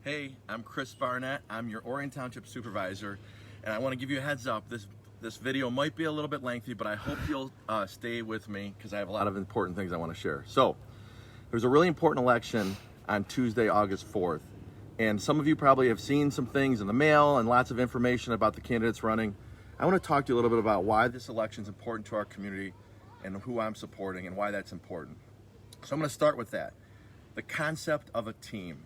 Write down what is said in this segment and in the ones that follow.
Hey, I'm Chris Barnett. I'm your Orion Township Supervisor, and I want to give you a heads up. This video might be a little bit lengthy, but I hope you'll stay with me because I have a lot of important things I want to share. So, there's a really important election on Tuesday, August 4th, and some of you probably have seen some things in the mail and lots of information about the candidates running. I want to talk to you a little bit about why this election is important to our community and who I'm supporting and why that's important. So I'm going to start with that. The concept of a team.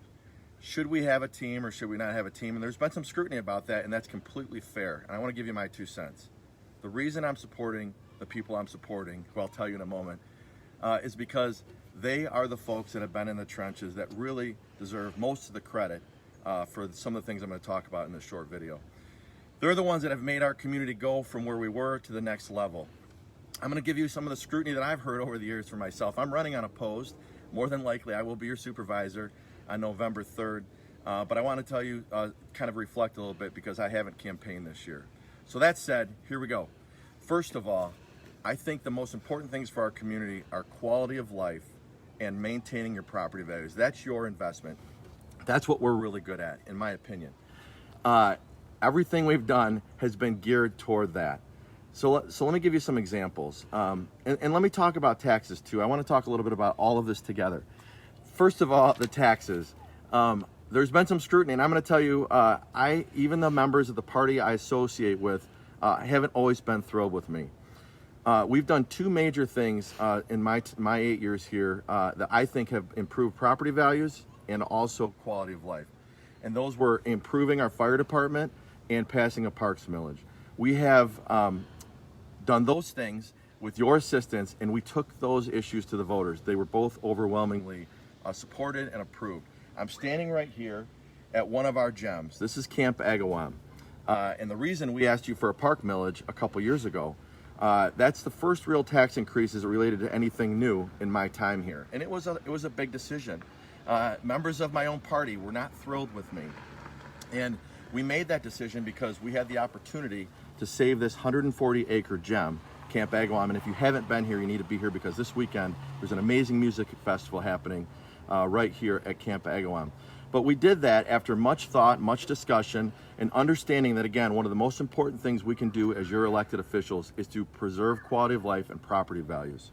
Should we have a team or should we not have a team? And there's been some scrutiny about that, and that's completely fair. And I want to give you my 2 cents. The reason I'm supporting the people I'm supporting, who I'll tell you in a moment, is because they are the folks that have been in the trenches that really deserve most of the credit for some of the things I'm going to talk about in this short video. They're the ones that have made our community go from where we were to the next level. I'm going to give you some of the scrutiny that I've heard over the years for myself. I'm running unopposed. More than likely, I will be your supervisor on November 3rd, but I want to tell you, kind of reflect a little bit because I haven't campaigned this year. So that said, here we go. First of all, I think the most important things for our community are quality of life and maintaining your property values. That's your investment. That's what we're really good at, in my opinion. Everything we've done has been geared toward that. So let me give you some examples. And let me talk about taxes too. I want to talk a little bit about all of this together. First of all, the taxes. There's been some scrutiny, and I'm going to tell you, even the members of the party I associate with haven't always been thrilled with me. We've done 2 major things in my 8 years here that I think have improved property values and also quality of life. And those were improving our fire department and passing a parks millage. We have done those things with your assistance, and we took those issues to the voters. They were both overwhelmingly supported and approved. I'm standing right here at one of our gems. This is Camp Agawam. And the reason we asked you for a park millage a couple years ago, that's the first real tax increases related to anything new in my time here. And it was a big decision. Members of my own party were not thrilled with me. And we made that decision because we had the opportunity to save this 140-acre gem, Camp Agawam. And if you haven't been here, you need to be here because this weekend there's an amazing music festival happening right here at Camp Agawam. But we did that after much thought, much discussion, and understanding that, again, one of the most important things we can do as your elected officials is to preserve quality of life and property values.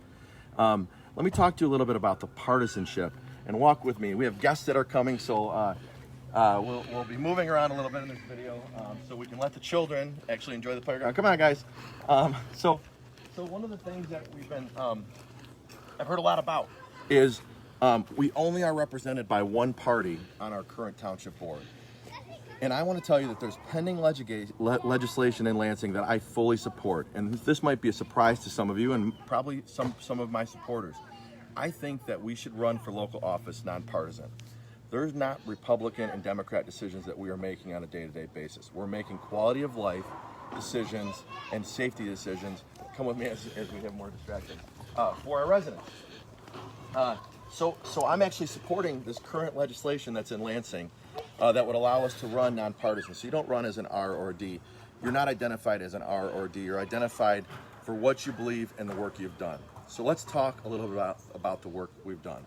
Let me talk to you a little bit about the partisanship, and walk with me. We have guests that are coming, so we'll be moving around a little bit in this video so we can let the children actually enjoy the playground. Come on, guys. So one of the things that we've been, I've heard a lot about is we only are represented by one party on our current township board. And I want to tell you that there's pending legislation in Lansing that I fully support. And this might be a surprise to some of you and probably some of my supporters. I think that we should run for local office nonpartisan. There's not Republican and Democrat decisions that we are making on a day-to-day basis. We're making quality of life decisions and safety decisions. Come with me as we have more distractions for our residents. So I'm actually supporting this current legislation that's in Lansing that would allow us to run nonpartisan. So you don't run as an R or a D. You're not identified as an R or a D. You're identified for what you believe and the work you've done. So let's talk a little bit about the work we've done.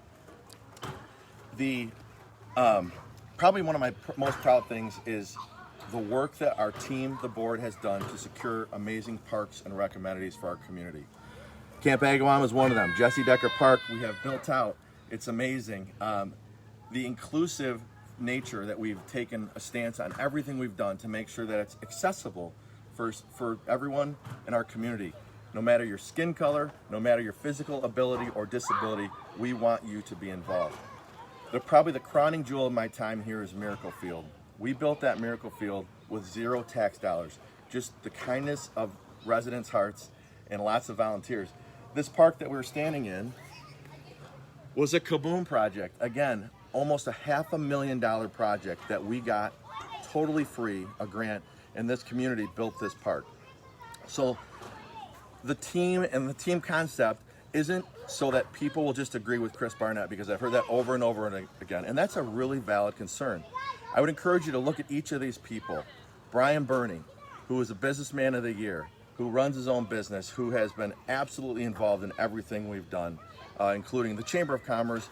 Probably one of my most proud things is the work that our team, the board, has done to secure amazing parks and rec amenities for our community. Camp Agawam is one of them. Jesse Decker Park we have built out. It's amazing. The inclusive nature that we've taken a stance on everything we've done to make sure that it's accessible for everyone in our community. No matter your skin color, no matter your physical ability or disability, we want you to be involved. Probably the crowning jewel of my time here is Miracle Field. We built that Miracle Field with 0 tax dollars, just the kindness of residents' hearts and lots of volunteers. This park that we were standing in was a Kaboom project. Again, almost a $500,000 project that we got totally free, a grant, and this community built this park. So the team and the team concept isn't so that people will just agree with Chris Barnett, because I've heard that over and over and again, and that's a really valid concern. I would encourage you to look at each of these people. Brian Burney, who is a businessman of the year, who runs his own business, who has been absolutely involved in everything we've done, including the Chamber of Commerce,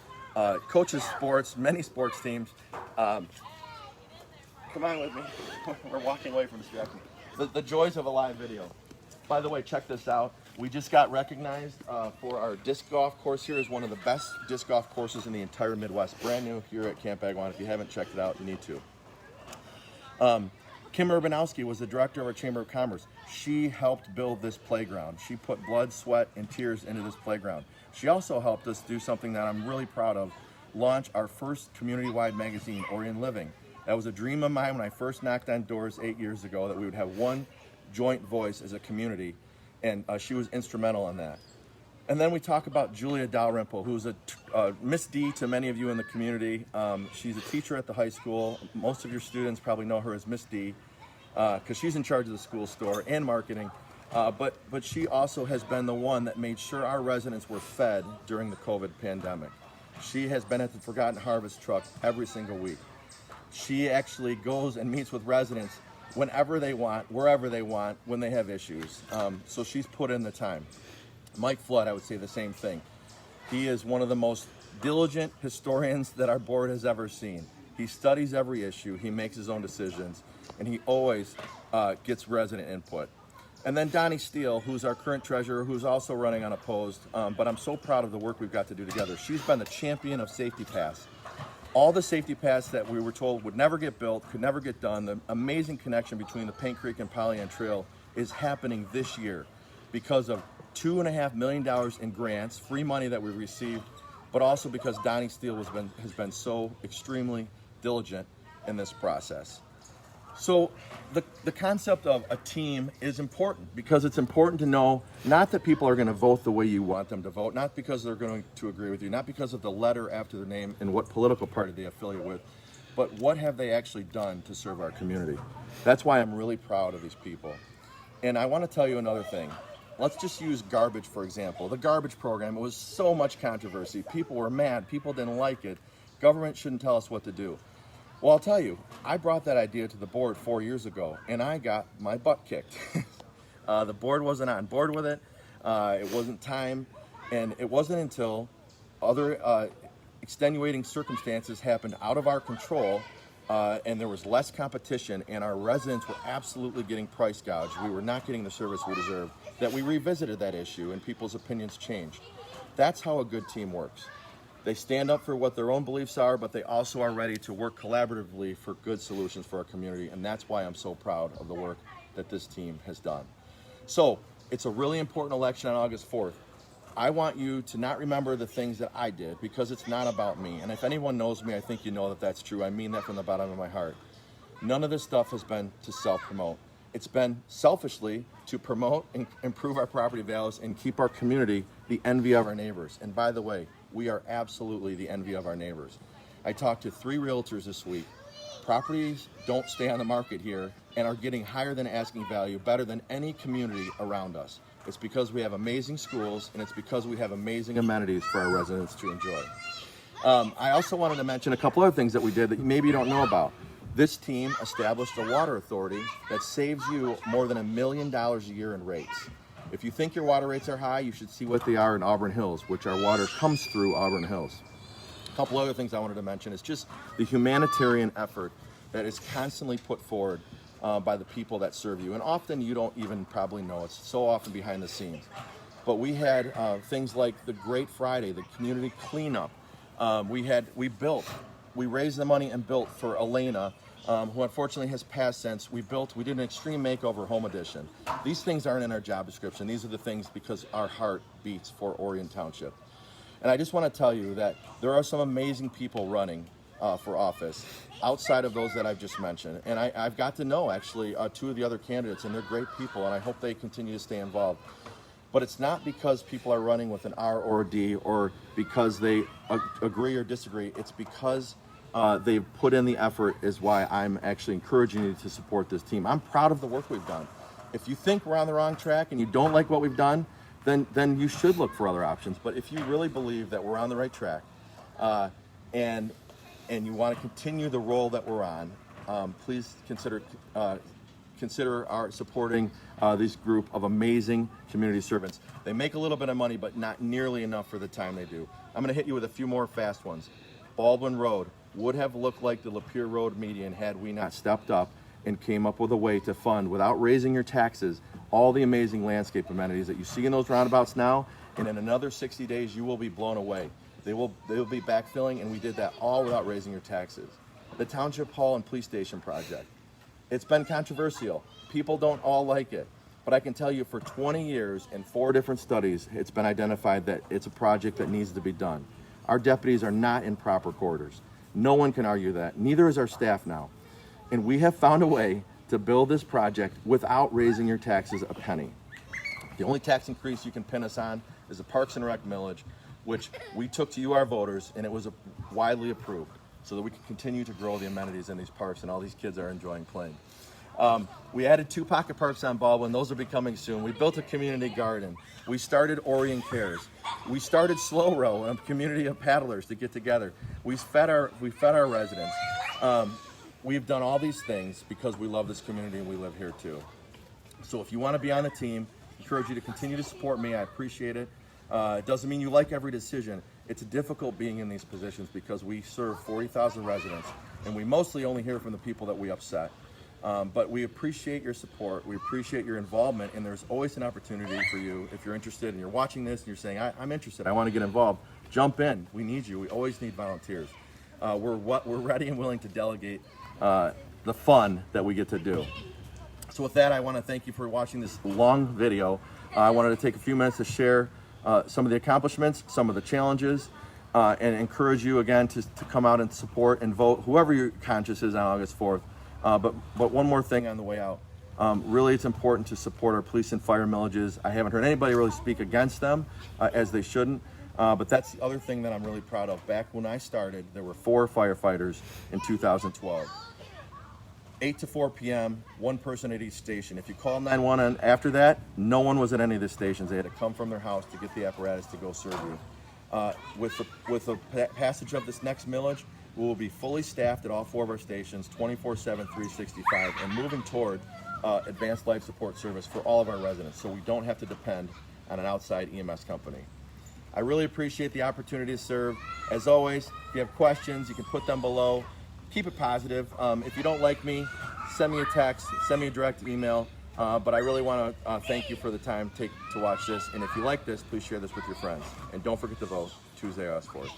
coaches sports, many sports teams. Come on with me. We're walking away from distraction. The joys of a live video. By the way, check this out. We just got recognized for our disc golf course here as one of the best disc golf courses in the entire Midwest. Brand new here at Camp Agawam. If you haven't checked it out, you need to. Kim Urbanowski was the director of our Chamber of Commerce. She helped build this playground. She put blood, sweat, and tears into this playground. She also helped us do something that I'm really proud of, launch our first community-wide magazine, Orion Living. That was a dream of mine when I first knocked on doors 8 years ago, that we would have one joint voice as a community, and she was instrumental in that. And then we talk about Julia Dalrymple, who's a Miss D to many of you in the community. She's a teacher at the high school. Most of your students probably know her as Miss D, because she's in charge of the school store and marketing. But she also has been the one that made sure our residents were fed during the COVID pandemic. She has been at the Forgotten Harvest truck every single week. She actually goes and meets with residents whenever they want, wherever they want, when they have issues. So she's put in the time. Mike Flood, I would say the same thing. He is one of the most diligent historians that our board has ever seen. He studies every issue, he makes his own decisions, and he always gets resident input. And then Donnie Steele, who's our current treasurer, who's also running unopposed, but I'm so proud of the work we've got to do together. She's been the champion of Safety Pass. All the Safety Pass that we were told would never get built, could never get done, the amazing connection between the Paint Creek and Pollyant Trail is happening this year because of $2.5 million in grants, free money that we received, but also because Donnie Steele has been so extremely diligent in this process. So the concept of a team is important, because it's important to know not that people are going to vote the way you want them to vote, not because they're going to agree with you, not because of the letter after their name and what political party they affiliate with, but what have they actually done to serve our community. That's why I'm really proud of these people. And I want to tell you another thing. Let's just use garbage, for example. The garbage program, it was so much controversy. People were mad. People didn't like it. Government shouldn't tell us what to do. Well, I'll tell you, I brought that idea to the board 4 years ago, and I got my butt kicked. The board wasn't on board with it. It wasn't time, and it wasn't until other extenuating circumstances happened out of our control, and there was less competition, and our residents were absolutely getting price gouged. We were not getting the service we deserved, that we revisited that issue, and people's opinions changed. That's how a good team works. They stand up for what their own beliefs are, but they also are ready to work collaboratively for good solutions for our community, and that's why I'm so proud of the work that this team has done. So, it's a really important election on August 4th. I want you to not remember the things that I did, because it's not about me. And if anyone knows me, I think you know that that's true. I mean that from the bottom of my heart. None of this stuff has been to self-promote. It's been selfishly to promote and improve our property values and keep our community the envy of our neighbors. And by the way, we are absolutely the envy of our neighbors. I talked to 3 realtors this week. Properties don't stay on the market here and are getting higher than asking value, better than any community around us. It's because we have amazing schools, and it's because we have amazing amenities for our residents to enjoy. I also wanted to mention a couple other things that we did that maybe you don't know about. This team established a water authority that saves you more than $1 million a year in rates. If you think your water rates are high, you should see what they are in Auburn Hills, which our water comes through Auburn Hills. A couple other things I wanted to mention is just the humanitarian effort that is constantly put forward by the people that serve you. And often you don't even probably know. It's so often behind the scenes. But we had things like the Great Friday, the community cleanup. We raised the money and built for Elena, who unfortunately has passed since. We did an extreme makeover home edition. These things aren't in our job description. These are the things because our heart beats for Orion Township. And I just want to tell you that there are some amazing people running for office outside of those that I've just mentioned. And I've got to know, actually, 2 of the other candidates, and they're great people, and I hope they continue to stay involved. But it's not because people are running with an R or a D or because they agree or disagree. It's because they've put in the effort is why I'm actually encouraging you to support this team. I'm proud of the work we've done. If you think we're on the wrong track and you don't like what we've done, then you should look for other options. But if you really believe that we're on the right track and you want to continue the role that we're on, please consider our supporting this group of amazing community servants. They make a little bit of money, but not nearly enough for the time they do. I'm going to hit you with a few more fast ones. Baldwin Road, would have looked like the Lapeer Road median had we not stepped up and came up with a way to fund, without raising your taxes, all the amazing landscape amenities that you see in those roundabouts now. And in another 60 days, you will be blown away. They will be backfilling, and we did that all without raising your taxes. The Township Hall and Police Station project. It's been controversial. People don't all like it. But I can tell you for 20 years and 4 different studies, it's been identified that it's a project that needs to be done. Our deputies are not in proper quarters. No one can argue that. Neither is our staff now. And we have found a way to build this project without raising your taxes a penny. The only tax increase you can pin us on is the Parks and Rec millage, which we took to you, our voters, and it was widely approved so that we can continue to grow the amenities in these parks and all these kids are enjoying playing. We added 2 pocket parks on Baldwin. Those will be coming soon. We built a community garden. We started Orion Cares. We started Slow Row, a community of paddlers to get together. We fed our residents. We've done all these things because we love this community and we live here too. So if you want to be on the team, I encourage you to continue to support me. I appreciate it. It doesn't mean you like every decision. It's difficult being in these positions because we serve 40,000 residents and we mostly only hear from the people that we upset. But we appreciate your support. We appreciate your involvement, and there's always an opportunity for you if you're interested and you're watching this and you're saying, I'm interested, I want to get involved. Jump in. We need you. We always need volunteers. We're ready and willing to delegate the fun that we get to do. So with that, I want to thank you for watching this long video. I wanted to take a few minutes to share some of the accomplishments, some of the challenges, and encourage you again to come out and support and vote whoever your conscience is on August 4th. But one more thing on the way out. Really, it's important to support our police and fire millages. I haven't heard anybody really speak against them, as they shouldn't. But that's the other thing that I'm really proud of. Back when I started, there were 4 firefighters in 2012. 8 to 4 p.m., 1 person at each station. If you call 911 after that, no one was at any of the stations. They had to come from their house to get the apparatus to go serve you. With the passage of this next millage, we will be fully staffed at all 4 of our stations, 24/7, 365, and moving toward advanced life support service for all of our residents, so we don't have to depend on an outside EMS company. I really appreciate the opportunity to serve. As always, if you have questions, you can put them below. Keep it positive. If you don't like me, send me a text, send me a direct email. But I really want to thank you for the time to watch this. And if you like this, please share this with your friends. And don't forget to vote Tuesday, August 4th.